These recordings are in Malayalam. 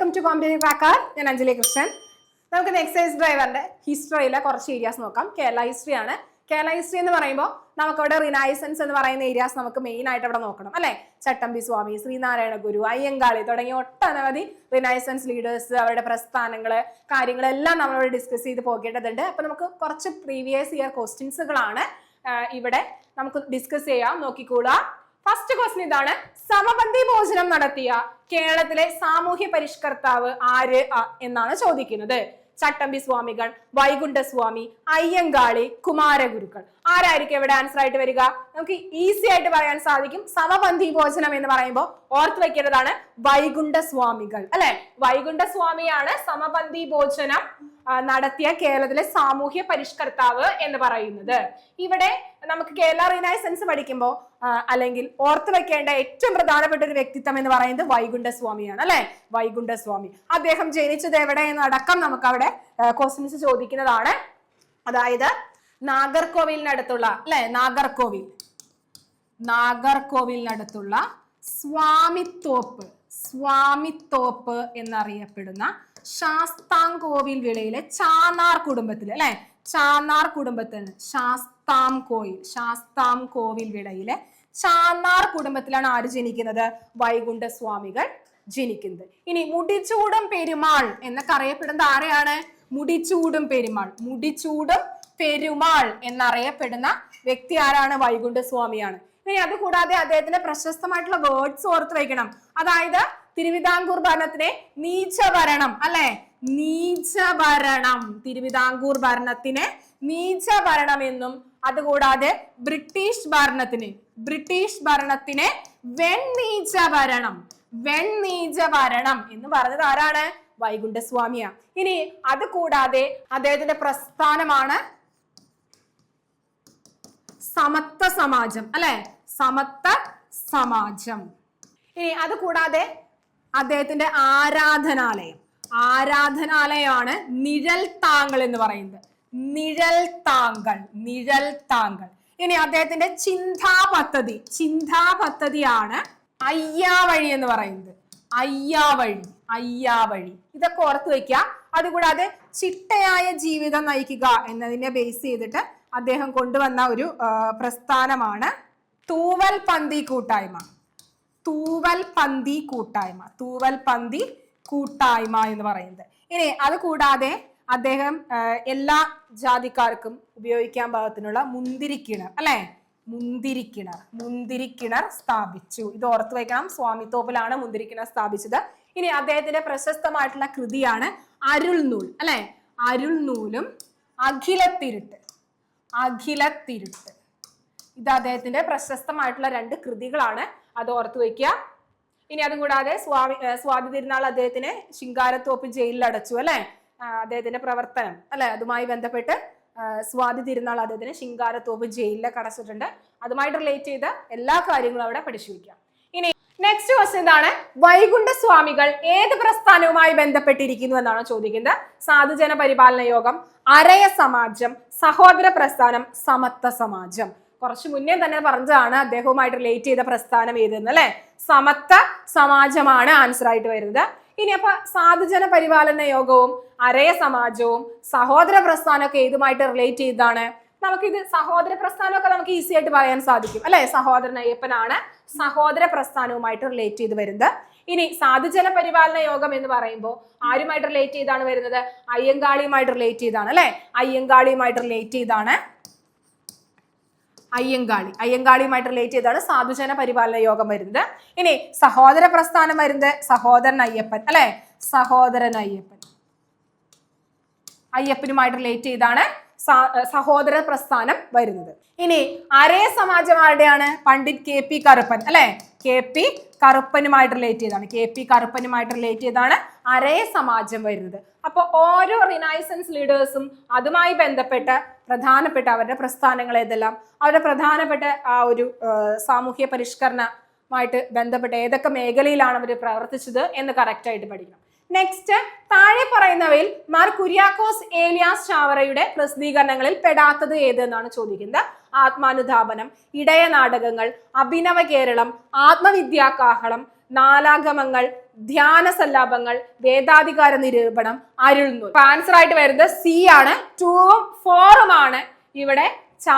Welcome to competitive cracker. ഞാൻ അഞ്ജലി കൃഷ്ണൻ. നമുക്ക് എക്സൈസ് ഡ്രൈവറിന്റെ ഹിസ്റ്ററിയിലെ കുറച്ച് ഏരിയാസ് നോക്കാം. കേരള ഹിസ്റ്ററി ആണ്. കേരള ഹിസ്റ്ററി എന്ന് പറയുമ്പോൾ നമുക്കവിടെ റിനൈസൻസ് എന്ന് പറയുന്ന ഏരിയാസ് നമുക്ക് മെയിൻ ആയിട്ട് അവിടെ നോക്കണം അല്ലെ. ചട്ടമ്പി സ്വാമി, ശ്രീനാരായണ ഗുരു, അയ്യങ്കാളി തുടങ്ങിയ ഒട്ടനവധി റിനൈസൻസ് ലീഡേഴ്സ്, അവരുടെ പ്രസ്ഥാനങ്ങള്, കാര്യങ്ങളെല്ലാം നമ്മളോട് ഡിസ്കസ് ചെയ്ത് പോകേണ്ടതുണ്ട്. അപ്പൊ നമുക്ക് കുറച്ച് പ്രീവിയസ് ഇയർ ക്വസ്റ്റ്യൻസുകളാണ് ഇവിടെ നമുക്ക് ഡിസ്കസ് ചെയ്യാം. നോക്കിക്കോളുക. ഫസ്റ്റ് ക്വസ്റ്റ്യൻ ഇതാണ്: സമപന്തി ഭോജനം നടത്തിയ കേരളത്തിലെ സാമൂഹ്യ പരിഷ്കർത്താവ് ആര് എന്നാണ് ചോദിക്കുന്നത്. ചട്ടമ്പി സ്വാമികൾ, വൈകുണ്ഠസ്വാമി, അയ്യങ്കാളി, കുമാരഗുരുക്കൾ. ആരായിരിക്കും ഇവിടെ ആൻസർ ആയിട്ട് വരിക? നമുക്ക് ഈസി ആയിട്ട് പറയാൻ സാധിക്കും. സമപന്തി ഭോജനം എന്ന് പറയുമ്പോൾ ഓർത്ത് വെക്കേണ്ടതാണ് വൈകുണ്ഠസ്വാമികൾ അല്ലെ. വൈകുണ്ഠസ്വാമിയാണ് സമപന്തി ഭോജനം നടത്തിയ കേരളത്തിലെ സാമൂഹ്യ പരിഷ്കർത്താവ് എന്ന് പറയുന്നത്. ഇവിടെ നമുക്ക് കേരള റിനൈസൻസ് പഠിക്കുമ്പോൾ അല്ലെങ്കിൽ ഓർത്ത് വെക്കേണ്ട ഏറ്റവും പ്രധാനപ്പെട്ട ഒരു വ്യക്തിത്വം എന്ന് പറയുന്നത് വൈകുണ്ഠസ്വാമിയാണ് അല്ലെ. വൈകുണ്ഠസ്വാമി അദ്ദേഹം ജനിച്ചത് എവിടെ എന്നടക്കം നമുക്ക് അവിടെ ക്വസ്റ്റ്യൻസ് ചോദിക്കുന്നതാണ്. അതായത് നാഗർകോവിലിനടുത്തുള്ള അല്ലെ, നാഗർകോവിലിനടുത്തുള്ള സ്വാമിത്തോപ്പ് എന്നറിയപ്പെടുന്ന ശാസ്താംകോവിൽ വിളയിലെ ചാന്നാർ കുടുംബത്തിൽ അല്ലെ, ചാന്നാർ കുടുംബത്തിന് ശാസ്താംകോവിൽ വിളയിലെ ചാന്നാർ കുടുംബത്തിലാണ് ആര് ജനിക്കുന്നത്? വൈകുണ്ഠസ്വാമികൾ ജനിക്കുന്നത്. ഇനി മുടിച്ചൂടും പെരുമാൾ എന്നൊക്കെ അറിയപ്പെടുന്നത് ആരെയാണ്? മുടിച്ചൂടും പെരുമാൾ എന്നറിയപ്പെടുന്ന വ്യക്തി ആരാണ്? വൈകുണ്ഠസ്വാമിയാണ്. ഇനി അതുകൂടാതെ അദ്ദേഹത്തിന്റെ പ്രശസ്തമായിട്ടുള്ള വേർഡ്സ് ഓർത്ത് വയ്ക്കണം. അതായത് തിരുവിതാംകൂർ ഭരണത്തിനെ നീചഭരണം അല്ലെ, തിരുവിതാംകൂർ ഭരണത്തിനെ നീചഭരണം എന്നും അതുകൂടാതെ ബ്രിട്ടീഷ് ഭരണത്തിനെ വെണ്ണീചഭരണം എന്ന് പറഞ്ഞത് ആരാണ്? വൈകുണ്ഠസ്വാമിയാ. ഇനി അത് കൂടാതെ അദ്ദേഹത്തിന്റെ പ്രസ്ഥാനമാണ് സമത്വ സമാജം അല്ലെ, സമത്വ സമാജം. ഇനി അത് കൂടാതെ അദ്ദേഹത്തിന്റെ ആരാധനാലയമാണ് നിഴൽ താങ്കൾ എന്ന് പറയുന്നത്. നിഴൽ താങ്കൾ. ഇനി അദ്ദേഹത്തിന്റെ ചിന്താ പദ്ധതിയാണ് അയ്യാവഴി എന്ന് പറയുന്നത്. അയ്യാവഴി ഇതൊക്കെ ഓർത്ത് വെക്കുക. അതുകൂടാതെ ചിട്ടയായ ജീവിതം നയിക്കുക എന്നതിനെ ബേസ് ചെയ്തിട്ട് അദ്ദേഹം കൊണ്ടുവന്ന ഒരു പ്രസ്ഥാനമാണ് തൂവൽ പന്തി കൂട്ടായ്മ എന്ന് പറയുന്നത്. ഇനി അത് കൂടാതെ അദ്ദേഹം എല്ലാ ജാതിക്കാർക്കും ഉപയോഗിക്കാൻ പാകത്തിനുള്ള മുന്തിരിക്കിണർ അല്ലെ, മുന്തിരിക്കിണർ സ്ഥാപിച്ചു. ഇത് ഓർത്ത് വയ്ക്കണം. സ്വാമിത്തോപ്പിലാണ് മുന്തിരിക്കിണർ സ്ഥാപിച്ചത്. ഇനി അദ്ദേഹത്തിന്റെ പ്രശസ്തമായിട്ടുള്ള കൃതിയാണ് അരുൾനൂൽ അല്ലെ, അരുൾനൂലും അഖിലത്തിരുട്ട്. ഇത് അദ്ദേഹത്തിന്റെ പ്രശസ്തമായിട്ടുള്ള രണ്ട് കൃതികളാണ്. അത് ഓർത്ത് വയ്ക്കുക. ഇനി അതുകൂടാതെ സ്വാതി തിരുനാൾ അദ്ദേഹത്തിന് ശിങ്കാരത്തോപ്പ് ജയിലിൽ അടച്ചു അല്ലെ. അദ്ദേഹത്തിന്റെ പ്രവർത്തനം അല്ലെ, അതുമായി ബന്ധപ്പെട്ട് സ്വാതി തിരുനാൾ അദ്ദേഹത്തിന് ശിങ്കാരത്തോപ്പ് ജയിലിലൊക്കെ അടച്ചിട്ടുണ്ട്. അതുമായിട്ട് റിലേറ്റ് ചെയ്ത എല്ലാ കാര്യങ്ങളും അവിടെ പഠിച്ചു വയ്ക്കാം. ഇനി നെക്സ്റ്റ് ക്വസ്റ്റ്യൻ എന്താണ്? വൈകുണ്ഠസ്വാമികൾ ഏത് പ്രസ്ഥാനവുമായി ബന്ധപ്പെട്ടിരിക്കുന്നു എന്നാണ് ചോദിക്കുന്നത്. സാധുജന പരിപാലന യോഗം, അരയ സമാജം, സഹോദര പ്രസ്ഥാനം, സമത്വ സമാജം. കുറച്ച് മുന്നേ തന്നെ പറഞ്ഞതാണ് അദ്ദേഹവുമായിട്ട് റിലേറ്റ് ചെയ്ത പ്രസ്ഥാനം ഏതെന്ന് അല്ലെ. സമത്വ സമാജമാണ് ആൻസർ ആയിട്ട് വരുന്നത്. ഇനി അപ്പൊ സാധുജന പരിപാലന യോഗവും അരയ സമാജവും സഹോദര പ്രസ്ഥാനമൊക്കെ ഏതുമായിട്ട് റിലേറ്റ് ചെയ്താണ്? നമുക്കിത് സഹോദര പ്രസ്ഥാനമൊക്കെ നമുക്ക് ഈസി ആയിട്ട് പറയാൻ സാധിക്കും അല്ലെ. സഹോദരൻ അയ്യപ്പനാണ് സഹോദര പ്രസ്ഥാനവുമായിട്ട് റിലേറ്റ് ചെയ്ത് വരുന്നത്. ഇനി സാധുജന പരിപാലന യോഗം എന്ന് പറയുമ്പോൾ ആരുമായിട്ട് റിലേറ്റ് ചെയ്താണ് വരുന്നത്? അയ്യങ്കാളിയുമായിട്ട് റിലേറ്റ് ചെയ്താണ് അല്ലെ. അയ്യങ്കാളിയുമായിട്ട് റിലേറ്റ് ചെയ്താണ് സാധുജന പരിപാലന യോഗം വരുന്നത്. ഇനി സഹോദര പ്രസ്ഥാനം വരുന്നത് സഹോദരൻ അയ്യപ്പൻ അല്ലെ. അയ്യപ്പനുമായിട്ട് റിലേറ്റ് ചെയ്താണ് സഹോദര പ്രസ്ഥാനം വരുന്നത്. ഇനി അരയ സമാജം ആരുടെയാണ്? പണ്ഡിറ്റ് KP കറുപ്പൻ അല്ലെ. KP കറുപ്പനുമായിട്ട് റിലേറ്റ് ചെയ്താണ് അരയ സമാജം വരുന്നത്. അപ്പൊ ഓരോ റിനൈസൻസ് ലീഡേഴ്സും അതുമായി ബന്ധപ്പെട്ട പ്രധാനപ്പെട്ട അവരുടെ പ്രസ്ഥാനങ്ങൾ ഏതെല്ലാം, അവരുടെ പ്രധാനപ്പെട്ട ആ ഒരു സാമൂഹ്യ പരിഷ്കരണമായിട്ട് ബന്ധപ്പെട്ട ഏതൊക്കെ മേഖലയിലാണ് അവർ പ്രവർത്തിച്ചത് എന്ന് കറക്റ്റ് ആയിട്ട് പഠിക്കണം. നെക്സ്റ്റ്, താഴെ പറയുന്നവയിൽ മാർ കുര്യാക്കോസ് ഏലിയാസ് ചാവറയുടെ പ്രസിദ്ധീകരണങ്ങളിൽ പെടാത്തത് ഏതെന്നാണ് ചോദിക്കുന്നത്. ആത്മാനുധാപനം, ഇടയ നാടകങ്ങൾ, അഭിനവ കേരളം, ആത്മവിദ്യാകാഹളം, നാലാഗമങ്ങൾ, ധ്യാന സല്ലാപങ്ങൾ, വേദാധികാര നിരൂപണം, അരുൾനൂൽ. ആൻസർ ആയിട്ട് വരുന്നത് സി ആണ്. 2ഉം 4ഉം ആണ് ഇവിടെ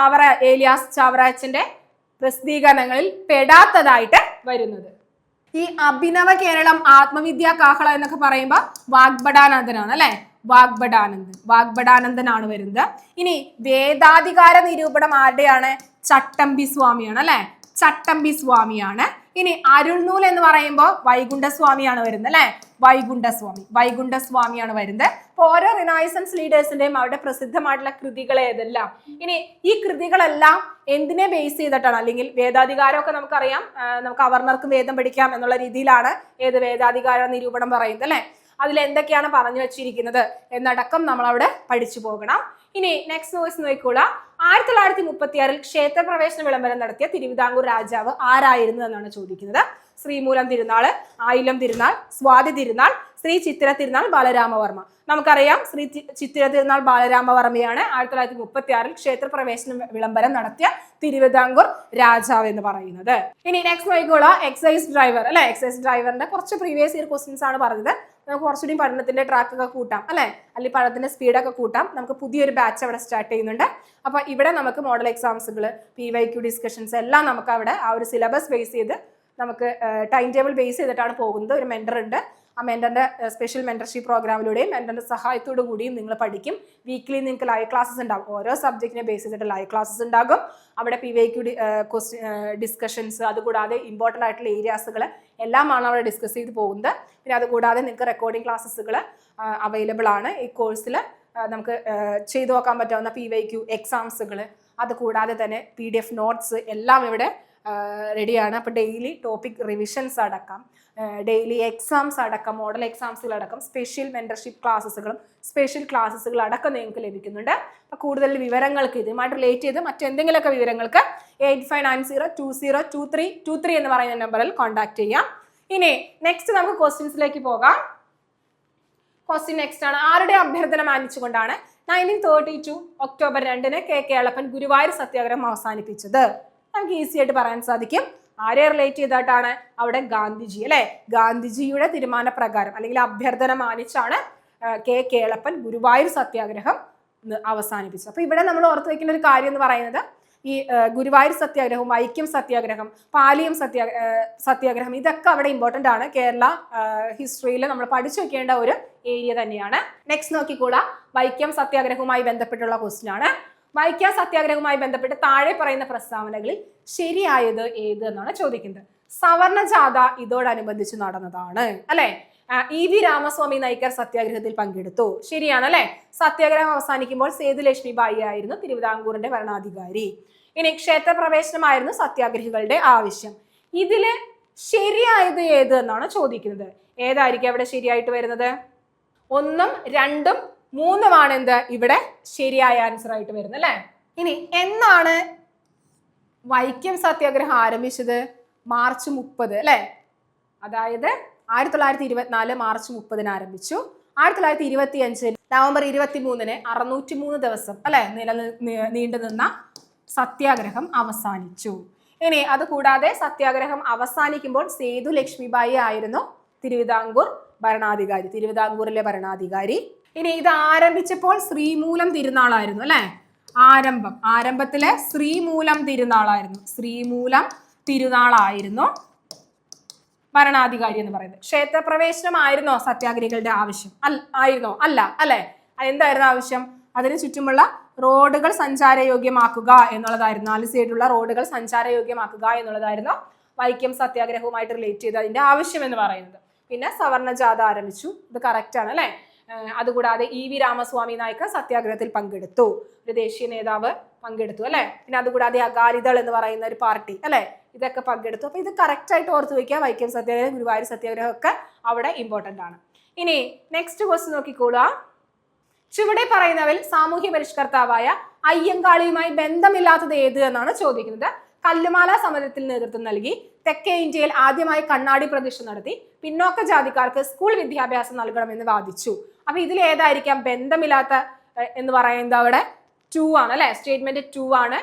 ഏലിയാസ് ചാവറയച്ചന്റെ പ്രസിദ്ധീകരണങ്ങളിൽ പെടാത്തതായിട്ട് വരുന്നത്. ഈ അഭിനവ കേരളം, ആത്മവിദ്യാ കാഹള എന്നൊക്കെ പറയുമ്പോ വാഗ്ഭടാനന്ദനാണ് അല്ലെ, വാഗ്ഭടാനന്ദനാണ് വരുന്നത്. ഇനി വേദാധികാര നിരൂപണം ആരുടെയാണ്? ചട്ടമ്പി സ്വാമിയാണ് അല്ലെ, ചട്ടമ്പി സ്വാമിയാണ്. ഇനി അരുൾനൂൽ എന്ന് പറയുമ്പോൾ വൈകുണ്ഠസ്വാമിയാണ് വരുന്നത് അല്ലെ, വൈകുണ്ഠസ്വാമിയാണ് വരുന്നത്. അപ്പൊ ഓരോ റിനൈസൻസ് ലീഡേഴ്സിന്റെയും അവരുടെ പ്രസിദ്ധമായിട്ടുള്ള കൃതികൾ ഏതെല്ലാം. ഇനി ഈ കൃതികളെല്ലാം എന്തിനെ ബേസ് ചെയ്തിട്ടാണ്? അല്ലെങ്കിൽ വേദാധികാരമൊക്കെ നമുക്കറിയാം, നമുക്ക് അവർണർക്ക് വേദം പഠിക്കാം എന്നുള്ള രീതിയിലാണ് ഏത് വേദാധികാര നിരൂപണം പറയുന്നത് അല്ലെ. അതിൽ എന്തൊക്കെയാണ് പറഞ്ഞു വെച്ചിരിക്കുന്നത് എന്നടക്കം നമ്മൾ അവിടെ പഠിച്ചു പോകണം. ഇനി നെക്സ്റ്റ് ക്വസ്റ്റ്യൻ നോക്കിക്കോളാം. 1936 ക്ഷേത്രപ്രവേശന വിളംബരം നടത്തിയ തിരുവിതാംകൂർ രാജാവ് ആരായിരുന്നു എന്നാണ് ചോദിക്കുന്നത്. ശ്രീമൂലം തിരുനാൾ, ആയില്യം തിരുനാൾ, സ്വാതി തിരുനാൾ, ശ്രീ ചിത്തിര തിരുനാൾ, ബാലരാമവർമ്മ. നമുക്കറിയാം ശ്രീ ചിത്തിര തിരുനാൾ ബാലരാമവർമ്മയാണ് 1936 ക്ഷേത്രപ്രവേശന വിളംബരം നടത്തിയ തിരുവിതാംകൂർ രാജാവ് എന്ന് പറയുന്നത്. ഇനി നെക്സ്റ്റ് നോക്കിക്കോളാം. എക്സൈസ് ഡ്രൈവർ അല്ലെ, എക്സൈസ് ഡ്രൈവറിന്റെ കുറച്ച് പ്രീവിയസ് ഇയർ ക്വസ്റ്റ്യൻസ് ആണ് പറഞ്ഞത്. നമുക്ക് കുറച്ചുകൂടി പഠനത്തിന്റെ ട്രാക്ക് ഒക്കെ കൂട്ടാം അല്ലെ, അല്ലെങ്കിൽ പഠനത്തിന്റെ സ്പീഡൊക്കെ കൂട്ടാം. നമുക്ക് പുതിയൊരു ബാച്ച് അവിടെ സ്റ്റാർട്ട് ചെയ്യുന്നുണ്ട്. അപ്പൊ ഇവിടെ നമുക്ക് മോഡൽ എക്സാംസുകൾ, PYQ ഡിസ്കഷൻസ് എല്ലാം നമുക്ക് അവിടെ ആ ഒരു സിലബസ് ബേസ് ചെയ്ത് നമുക്ക് ടൈം ടേബിൾ ബേസ് ചെയ്തിട്ടാണ് പോകുന്നത്. ഒരു മെന്റർ ഉണ്ട്. ആ മെന്ററിന്റെ സ്പെഷ്യൽ മെന്റർഷിപ്പ് പ്രോഗ്രാമിലൂടെയും മെന്ററിന്റെ സഹായത്തോടു കൂടിയും നിങ്ങൾ പഠിക്കും. വീക്ക്ലി നിങ്ങൾക്ക് ലൈവ് ക്ലാസ്സസ് ഉണ്ടാകും. ഓരോ സബ്ജക്റ്റിനെ ബേസ് ചെയ്തിട്ട് ലൈവ് ക്ലാസ്സസ് ഉണ്ടാകും. അവിടെ PYQ ഡിസ്കഷൻസ്, അതുകൂടാതെ ഇമ്പോർട്ടൻ്റ് ആയിട്ടുള്ള ഏരിയാസുകൾ എല്ലാമാണ് അവിടെ ഡിസ്കസ് ചെയ്ത് പോകുന്നത്. പിന്നെ അതുകൂടാതെ നിങ്ങൾക്ക് റെക്കോർഡിംഗ് ക്ലാസ്സസുകൾ അവൈലബിൾ ആണ് ഈ കോഴ്സിൽ. നമുക്ക് ചെയ്തു നോക്കാൻ പറ്റാവുന്ന PYQ എക്സാംസുകൾ, അതുകൂടാതെ തന്നെ PDF നോട്ട്സ് എല്ലാം ഇവിടെ റെഡിയാണ്. അപ്പോൾ ഡെയിലി ടോപ്പിക് റിവിഷൻസ് അടക്കം, ഡെയിലി എക്സാംസ് അടക്കം, മോഡൽ എക്സാംസുകൾ അടക്കം, സ്പെഷ്യൽ മെന്റർഷിപ്പ് ക്ലാസ്സസുകളും സ്പെഷ്യൽ ക്ലാസ്സസുകൾ അടക്കം നിങ്ങൾക്ക് ലഭിക്കുന്നുണ്ട്. അപ്പോൾ കൂടുതൽ വിവരങ്ങൾക്ക്, ഇതുമായിട്ട് റിലേറ്റ് ചെയ്ത് മറ്റെന്തെങ്കിലുമൊക്കെ വിവരങ്ങൾക്ക് 8590202323 എന്ന് പറയുന്ന നമ്പറിൽ കോൺടാക്ട് ചെയ്യാം. ഇനി നെക്സ്റ്റ് നമുക്ക് ക്വസ്റ്റ്യൻസിലേക്ക് പോകാം. ക്വസ്റ്റ്യൻ നെക്സ്റ്റ് ആണ്. ആരുടെ അഭ്യർത്ഥന മാനിച്ചുകൊണ്ടാണ് 1932 ഒക്ടോബർ 2 കേളപ്പൻ ഗുരുവായൂർ സത്യാഗ്രഹം അവസാനിപ്പിച്ചത്? നമുക്ക് ഈസി ആയിട്ട് പറയാൻ സാധിക്കും. ആരെ റിലേറ്റ് ചെയ്തിട്ടാണ്? അവിടെ ഗാന്ധിജി അല്ലെ, ഗാന്ധിജിയുടെ തീരുമാനപ്രകാരം അല്ലെങ്കിൽ അഭ്യർത്ഥന മാനിച്ചാണ് കേളപ്പൻ ഗുരുവായൂർ സത്യാഗ്രഹം അവസാനിപ്പിച്ചത്. അപ്പൊ ഇവിടെ നമ്മൾ ഓർത്ത് വെക്കുന്ന ഒരു കാര്യം എന്ന് പറയുന്നത് ഈ ഗുരുവായൂർ സത്യാഗ്രഹവും വൈക്കം സത്യാഗ്രഹം, പാലിയം സത്യാഗ്രഹം ഇതൊക്കെ അവിടെ ഇമ്പോർട്ടൻ്റ് ആണ്. കേരള ഹിസ്റ്ററിയിൽ നമ്മൾ പഠിച്ചു വെക്കേണ്ട ഒരു ഏരിയ തന്നെയാണ്. നെക്സ്റ്റ് നോക്കിക്കോളാം. വൈക്കം സത്യാഗ്രഹവുമായി ബന്ധപ്പെട്ടുള്ള ക്വസ്റ്റ്യൻ ആണ്. വൈക്കം സത്യാഗ്രഹവുമായി ബന്ധപ്പെട്ട് താഴെ പറയുന്ന പ്രസ്താവനകളിൽ ശരിയായത് ഏത് എന്നാണ് ചോദിക്കുന്നത്. സവർണ ജാഥ ഇതോടനുബന്ധിച്ച് നടന്നതാണ് അല്ലെ. EV രാമസ്വാമി നായ്ക്കർ സത്യാഗ്രഹത്തിൽ പങ്കെടുത്തു, ശരിയാണ് അല്ലെ. സത്യാഗ്രഹം അവസാനിക്കുമ്പോൾ സേതുലക്ഷ്മിബായി ആയിരുന്നു തിരുവിതാംകൂറിന്റെ ഭരണാധികാരി. ഇനി ക്ഷേത്രപ്രവേശനമായിരുന്നു സത്യാഗ്രഹികളുടെ ആവശ്യം. ഇതില് ശരിയായത് ഏത് എന്നാണ് ചോദിക്കുന്നത്. ഏതായിരിക്കും അവിടെ ശരിയായിട്ട് വരുന്നത്? 1, 2, 3 എന്ത് ഇവിടെ ശരിയായ ആൻസർ ആയിട്ട് വരുന്നത് അല്ലെ. ഇനി എന്നാണ് വൈക്കം സത്യാഗ്രഹം ആരംഭിച്ചത്? മാർച്ച് 30 അല്ലെ. അതായത് 1924 മാർച്ച് 30 ആരംഭിച്ചു. 1925 നവംബർ 23 603 ദിവസം അല്ലെ നീണ്ടുനിന്ന സത്യാഗ്രഹം അവസാനിച്ചു. ഇനി അതുകൂടാതെ സത്യാഗ്രഹം അവസാനിക്കുമ്പോൾ സേതുലക്ഷ്മിബായി ആയിരുന്നു തിരുവിതാംകൂറിലെ ഭരണാധികാരി. ഇനി ഇത് ആരംഭിച്ചപ്പോൾ ശ്രീമൂലം തിരുനാളായിരുന്നു അല്ലെ. ആരംഭത്തിലെ ശ്രീമൂലം തിരുനാളായിരുന്നു ഭരണാധികാരി എന്ന് പറയുന്നത്. ക്ഷേത്രപ്രവേശനമായിരുന്നോ സത്യാഗ്രഹികളുടെ ആവശ്യം? ആയിരുന്നോ? അല്ല അല്ലെ. എന്തായിരുന്നു ആവശ്യം? അതിന് ചുറ്റുമുള്ള റോഡുകൾ സഞ്ചാരയോഗ്യമാക്കുക എന്നുള്ളതായിരുന്നു. 4 സൈഡിലുള്ള റോഡുകൾ സഞ്ചാരയോഗ്യമാക്കുക എന്നുള്ളതായിരുന്നു വൈക്കം സത്യാഗ്രഹവുമായിട്ട് റിലേറ്റ് ചെയ്ത് അതിന്റെ ആവശ്യം എന്ന് പറയുന്നത്. പിന്നെ സവർണ ജാഥ ആരംഭിച്ചു, ഇത് കറക്റ്റ് ആണ് അല്ലെ. അതുകൂടാതെ EV രാമസ്വാമി നായ്ക്കർ സത്യാഗ്രഹത്തിൽ പങ്കെടുത്തു, ഒരു ദേശീയ നേതാവ് പങ്കെടുത്തു അല്ലെ. പിന്നെ അതുകൂടാതെ അകാലിദൾ എന്ന് പറയുന്ന ഒരു പാർട്ടി അല്ലെ, ഇതൊക്കെ പങ്കെടുത്തു. അപ്പൊ ഇത് കറക്റ്റ് ആയിട്ട് ഓർത്ത് വയ്ക്കുക. വൈക്കം സത്യാഗ്രഹം, ഗുരുവായൂർ സത്യാഗ്രഹം ഒക്കെ അവിടെ ഇമ്പോർട്ടന്റ് ആണ്. ഇനി നെക്സ്റ്റ് ക്വസ്റ്റ്യൻ നോക്കിക്കോളുക. ചുവടെ പറയുന്നവരിൽ സാമൂഹ്യ പരിഷ്കർത്താവായ അയ്യങ്കാളിയുമായി ബന്ധമില്ലാത്തത് ഏത് എന്നാണ് ചോദിക്കുന്നത്. കല്ലുമാല സമരത്തിൽ നേതൃത്വം നൽകി, തെക്കേ ഇന്ത്യയിൽ ആദ്യമായി കണ്ണാടി പ്രതിഷ്ഠ നടത്തി, പിന്നോക്ക ജാതിക്കാർക്ക് സ്കൂൾ വിദ്യാഭ്യാസം നൽകണമെന്ന് വാദിച്ചു. അപ്പൊ ഇതിൽ ഏതായിരിക്കാം ബന്ധമില്ലാത്ത എന്ന് പറയുന്നത്? അവിടെ 2 ആണ് അല്ലെ. സ്റ്റേറ്റ്മെന്റ് 2 ആണ്.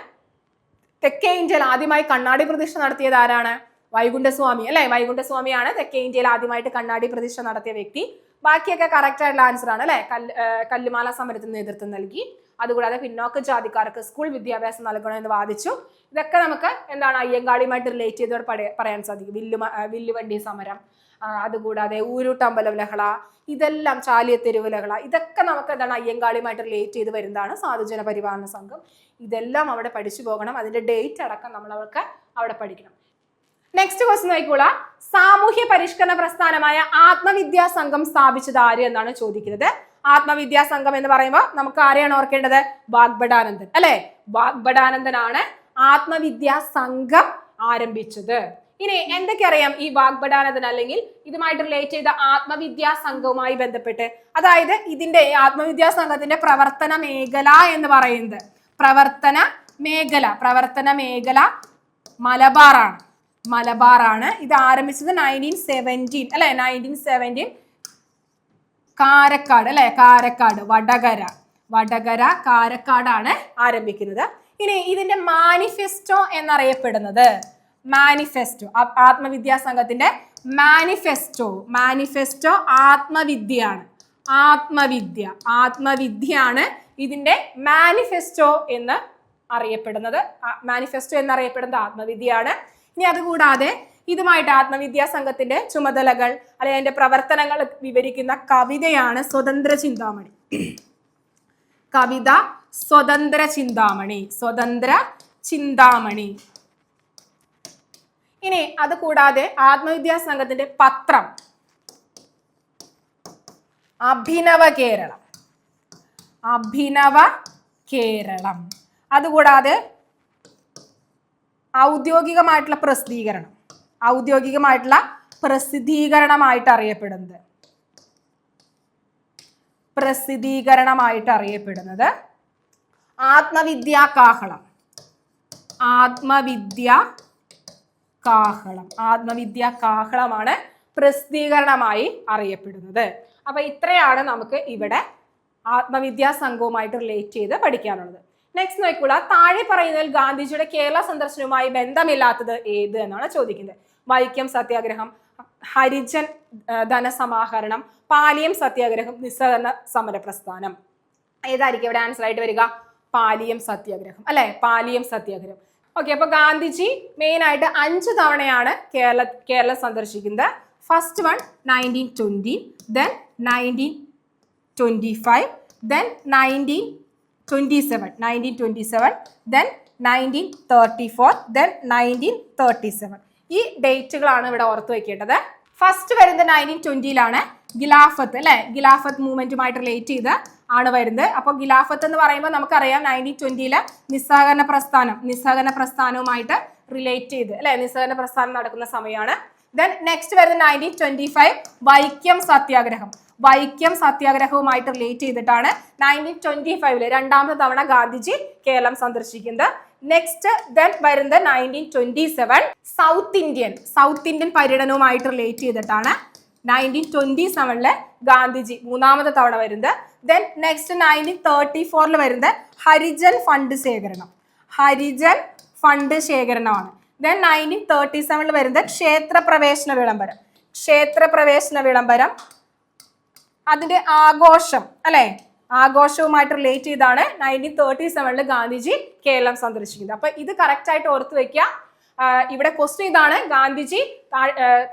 തെക്കേ ഇന്ത്യയിൽ ആദ്യമായി കണ്ണാടി പ്രതിഷ്ഠ നടത്തിയത് ആരാണ്? വൈകുണ്ഠസ്വാമി അല്ലെ, വൈകുണ്ഠസ്വാമിയാണ് തെക്കേ ഇന്ത്യയിൽ ആദ്യമായിട്ട് കണ്ണാടി പ്രതിഷ്ഠ നടത്തിയ വ്യക്തി. ബാക്കിയൊക്കെ കറക്റ്റ് ആയിട്ടുള്ള ആൻസർ ആണ് അല്ലെ. കല്ലുമാല സമരത്തിന് നേതൃത്വം നൽകി. അതുകൂടാതെ പിന്നോക്ക ജാതിക്കാർക്ക് സ്കൂൾ വിദ്യാഭ്യാസം നൽകണമെന്ന് വാദിച്ചു. ഇതൊക്കെ നമുക്ക് എന്താണ് അയ്യങ്കാളിയുമായിട്ട് റിലേറ്റ് ചെയ്തവർ പറയാൻ സാധിക്കും. വില്ലുവണ്ടി സമരം, അതുകൂടാതെ ഊരൂട്ടമ്പലം ലഹള, ഇതെല്ലാം ചാലിയത്തെരുവ് ലഹള, ഇതൊക്കെ നമുക്ക് എന്താണ് അയ്യങ്കാളിയുമായിട്ട് റിലേറ്റ് ചെയ്ത് വരുന്നതാണ്. സാധുജന പരിപാലന സംഘം, ഇതെല്ലാം അവിടെ പഠിച്ചു പോകണം. അതിന്റെ ഡേറ്റ് അടക്കം നമ്മൾ അവർക്ക് അവിടെ പഠിക്കണം. നെക്സ്റ്റ് ക്വസ്റ്റ്യൻ നോക്കിക്കോളാം. സാമൂഹ്യ പരിഷ്കരണ പ്രസ്ഥാനമായ ആത്മവിദ്യാ സംഘം സ്ഥാപിച്ചത് ആര് എന്നാണ് ചോദിക്കുന്നത്. ആത്മവിദ്യാ സംഘം എന്ന് പറയുമ്പോൾ നമുക്ക് ആരെയാണ് ഓർക്കേണ്ടത്? വാഗ്ഭടാനന്ദൻ അല്ലെ. വാഗ്ഭടാനന്ദനാണ് ആത്മവിദ്യാ സംഘം ആരംഭിച്ചത്. ഇനി എന്തൊക്കെ അറിയാം ഈ വാഗ്ഭടാനന്ദൻ അല്ലെങ്കിൽ ഇതുമായിട്ട് റിലേറ്റ് ചെയ്ത ആത്മവിദ്യാ സംഘവുമായി ബന്ധപ്പെട്ട്? അതായത് ഇതിന്റെ ആത്മവിദ്യാ സംഘത്തിന്റെ പ്രവർത്തന മേഖല എന്ന് പറയുന്നത് പ്രവർത്തന മേഖല മലബാറാണ്. ഇത് ആരംഭിച്ചത് 1917 അല്ലെ. 1917 കാരക്കാട് അല്ലെ, വടകര കാരക്കാടാണ് ആരംഭിക്കുന്നത്. ഇനി ഇതിന്റെ മാനിഫെസ്റ്റോ എന്നറിയപ്പെടുന്നത് ആത്മവിദ്യാ സംഘത്തിന്റെ മാനിഫെസ്റ്റോ ആത്മവിദ്യയാണ്. ആത്മവിദ്യയാണ് ഇതിന്റെ മാനിഫെസ്റ്റോ എന്ന് അറിയപ്പെടുന്നത്. ആത്മവിദ്യയാണ്. ഇനി അതുകൂടാതെ ഇതുമായിട്ട് ആത്മവിദ്യാ സംഘത്തിന്റെ ചുമതലകൾ അല്ലെങ്കിൽ അതിന്റെ പ്രവർത്തനങ്ങൾ വിവരിക്കുന്ന കവിതയാണ് സ്വതന്ത്ര ചിന്താമണി. ഇനി അതുകൂടാതെ ആത്മവിദ്യാ സംഘത്തിന്റെ പത്രം അഭിനവ കേരളം. അതുകൂടാതെ ഔദ്യോഗികമായിട്ടുള്ള പ്രസിദ്ധീകരണമായിട്ട് അറിയപ്പെടുന്നത് ആത്മവിദ്യാ കാഹളമാണ് പ്രസിദ്ധീകരണമായി അറിയപ്പെടുന്നത്. അപ്പൊ ഇത്രയാണ് നമുക്ക് ഇവിടെ ആത്മവിദ്യാ സംഘവുമായിട്ട് റിലേറ്റ് ചെയ്ത് പഠിക്കാനുള്ളത്. നെക്സ്റ്റ് നോക്കിക്കൂടാ. താഴെ പറയുന്നതിൽ ഗാന്ധിജിയുടെ കേരള സന്ദർശനവുമായി ബന്ധമില്ലാത്തത് ഏത് എന്നാണ് ചോദിക്കുന്നത്. വൈക്കം സത്യാഗ്രഹം, ഹരിജൻ ധനസമാഹരണം, പാലിയം സത്യാഗ്രഹം, നിസ്സഹകരണ സമര പ്രസ്ഥാനം. ഏതായിരിക്കും ഇവിടെ ആൻസർ ആയിട്ട് വരിക? പാലിയം സത്യാഗ്രഹം അല്ലെ. ഓക്കെ. അപ്പൊ ഗാന്ധിജി മെയിൻ ആയിട്ട് 5 തവണയാണ് കേരളം സന്ദർശിക്കുന്നത്. First one 1920, then 1925, then 1927, then 1934, then 1937. ഈ ഡേറ്റുകളാണ് ഇവിടെ ഓർത്ത് വെക്കേണ്ടത്. ഫസ്റ്റ് വരുന്നത് 1920 ഖിലാഫത്ത് അല്ലെ. ഖിലാഫത്ത് മൂവ്മെന്റുമായിട്ട് റിലേറ്റ് ചെയ്ത് ആണ് വരുന്നത്. അപ്പോൾ ഖിലാഫത്ത് എന്ന് പറയുമ്പോൾ നമുക്കറിയാം 1920 നിസ്സഹകരണ പ്രസ്ഥാനവുമായിട്ട് റിലേറ്റ് ചെയ്ത് അല്ലെ. നിസ്സഹകരണ പ്രസ്ഥാനം നടക്കുന്ന സമയമാണ്. ദെൻ നെക്സ്റ്റ് വരുന്നത് 1925 വൈക്കം സത്യാഗ്രഹവുമായിട്ട് റിലേറ്റ് ചെയ്തിട്ടാണ് 1925 രണ്ടാമത്തെ തവണ ഗാന്ധിജി കേരളം സന്ദർശിക്കുന്നത്. നെക്സ്റ്റ് ദെൻ വരുന്നത് 1927 സൗത്ത് ഇന്ത്യൻ പര്യടനവുമായിട്ട് റിലേറ്റ് ചെയ്തിട്ടാണ് 1927 ഗാന്ധിജി മൂന്നാമത്തെ തവണ വരുന്നത്. ദെൻ നെക്സ്റ്റ് 1934 വരുന്നത് ഹരിജൻ ഫണ്ട് ശേഖരണമാണ്. ദെൻ 1937 വരുന്നത് ക്ഷേത്രപ്രവേശന വിളംബരം അതിന്റെ ആഘോഷം അല്ലെ. ആഘോഷവുമായിട്ട് റിലേറ്റ് ചെയ്താണ് 1937 ഗാന്ധിജി കേരളം സന്ദർശിക്കുന്നത്. അപ്പൊ ഇത് കറക്റ്റ് ആയിട്ട് ഓർത്ത് വെക്കുക. ഇവിടെ ക്വസ്റ്റ്യൻ ഇതാണ്, ഗാന്ധിജി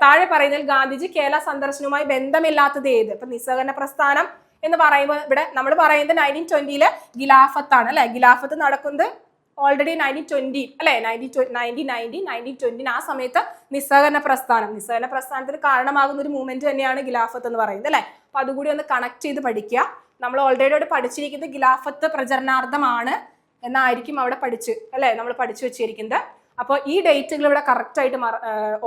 താഴെ പറയുന്നതിൽ ഗാന്ധിജി കേരള സന്ദർശനവുമായി ബന്ധമില്ലാത്തത് ഏത്? ഇപ്പൊ നിസ്സഹകരണ പ്രസ്ഥാനം എന്ന് പറയുമ്പോൾ ഇവിടെ നമ്മൾ പറയുന്നത് 1920 ഖിലാഫത്താണ് അല്ലെ. ഖിലാഫത്ത് നടക്കുന്നത് ഓൾറെഡി 1920 അല്ലെ. 1920 ആ സമയത്ത് നിസ്സഹകരണ പ്രസ്ഥാനത്തിന് കാരണമാകുന്ന ഒരു മൂവ്മെന്റ് തന്നെയാണ് ഖിലാഫത്ത് എന്ന് പറയുന്നത് അല്ലെ. അപ്പൊ അതുകൂടി ഒന്ന് കണക്ട് ചെയ്ത് പഠിക്കുക. നമ്മൾ ഓൾറെഡി പഠിച്ചിരിക്കുന്നത് ഖിലാഫത്ത് പ്രചരണാർത്ഥമാണ് എന്നായിരിക്കും അവിടെ നമ്മൾ പഠിച്ചു വെച്ചിരിക്കുന്നത്. അപ്പോൾ ഈ ഡേറ്റുകൾ ഇവിടെ കറക്റ്റ് ആയിട്ട്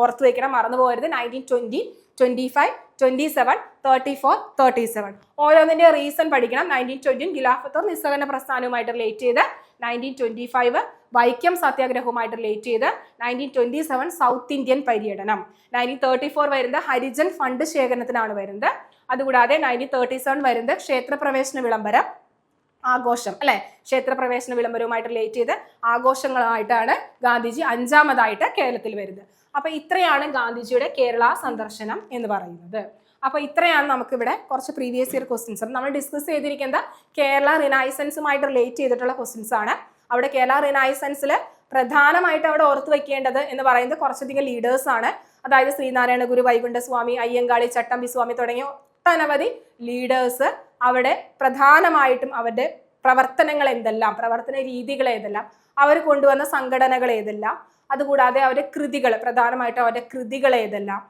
ഓർത്ത് വെക്കണം, മറന്നു പോകരുത്. 1920, 25, 27, 34, 37 ഓരോന്നിന്റെ റീസൺ പഠിക്കണം. 1920 ഖിലാഫത്ത് നിസ്സഹകരണ പ്രസ്ഥാനവുമായിട്ട് റിലേറ്റ് ചെയ്ത്, 1925 വൈക്കം സത്യാഗ്രഹവുമായിട്ട് റിലേറ്റ് ചെയ്ത്, 1927 സൗത്ത് ഇന്ത്യൻ പര്യടനം, 1934 വരുന്നത് ഹരിജൻ ഫണ്ട് ശേഖരണത്തിനാണ് വരുന്നത്. അതുകൂടാതെ 1937 വരുന്നത് ക്ഷേത്രപ്രവേശന വിളംബരം ആഘോഷം അല്ലെ. ക്ഷേത്രപ്രവേശന വിളംബരവുമായിട്ട് റിലേറ്റ് ചെയ്ത് ആഘോഷങ്ങളായിട്ടാണ് ഗാന്ധിജി 5ാമതായിട്ട് കേരളത്തിൽ വരുന്നത്. അപ്പൊ ഇത്രയാണ് ഗാന്ധിജിയുടെ കേരള സന്ദർശനം എന്ന് പറയുന്നത്. അപ്പൊ ഇത്രയാണ് നമുക്കിവിടെ കുറച്ച് പ്രീവിയസ് ഇയർ ക്വസ്റ്റ്യൻസ് നമ്മൾ ഡിസ്കസ് ചെയ്തിരിക്കുന്നത് കേരള റിനൈസൻസുമായിട്ട് റിലേറ്റ് ചെയ്തിട്ടുള്ള ക്വസ്റ്റ്യൻസ് ആണ്. അവിടെ കേരള റിനൈസൻസിൽ പ്രധാനമായിട്ട് അവിടെ ഓർത്ത് വെക്കേണ്ടത് എന്ന് പറയുന്നത് കുറച്ചധികം ലീഡേഴ്സ് ആണ്. അതായത് ശ്രീനാരായണ ഗുരു, വൈകുണ്ഠസ്വാമി, അയ്യങ്കാളി, ചട്ടമ്പിസ്വാമി തുടങ്ങിയ ഒട്ടനവധി ലീഡേഴ്സ് അവിടെ പ്രധാനമായിട്ടും അവരുടെ പ്രവർത്തനങ്ങൾ എന്തെല്ലാം, പ്രവർത്തന രീതികൾ ഏതെല്ലാം, അവർ കൊണ്ടുവന്ന സംഘടനകൾ ഏതെല്ലാം, അതുകൂടാതെ അവരുടെ കൃതികൾ, പ്രധാനമായിട്ടും അവരുടെ കൃതികൾ ഏതെല്ലാം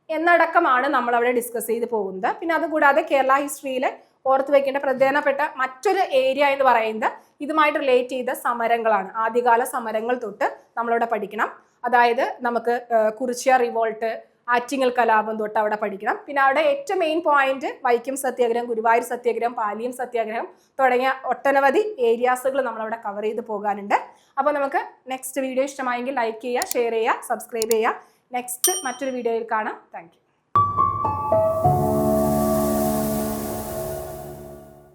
എന്നടക്കമാണ് നമ്മൾ അവിടെ ഡിസ്കസ് ചെയ്ത് പോകുന്നത്. പിന്നെ അതുകൂടാതെ കേരള ഹിസ്റ്ററിയിൽ ഓർത്ത് വെക്കേണ്ട പ്രധാനപ്പെട്ട മറ്റൊരു ഏരിയ എന്ന് പറയുന്നത് ഇതുമായിട്ട് റിലേറ്റ് ചെയ്ത സമരങ്ങളാണ്. ആദ്യകാല സമരങ്ങൾ തൊട്ട് നമ്മളവിടെ പഠിക്കണം. അതായത് നമുക്ക് കുറിച്യ റിവോൾട്ട്, ആറ്റിങ്ങൽ കലാപം തൊട്ട് അവിടെ പഠിക്കണം. പിന്നെ അവിടെ ഏറ്റവും മെയിൻ പോയിന്റ് വൈക്കം സത്യാഗ്രഹം, ഗുരുവായൂർ സത്യാഗ്രഹം, പാലിയം സത്യാഗ്രഹം തുടങ്ങിയ ഒട്ടനവധി ഏരിയാസുകൾ നമ്മളവിടെ കവർ ചെയ്ത് പോകാനുണ്ട്. അപ്പോൾ നമുക്ക് നെക്സ്റ്റ് വീഡിയോ ഇഷ്ടമായെങ്കിൽ ലൈക്ക് ചെയ്യുക, ഷെയർ ചെയ്യുക, സബ്സ്ക്രൈബ് ചെയ്യുക. നെക്സ്റ്റ് മറ്റൊരു വീഡിയോയിൽ കാണാം. Thank you.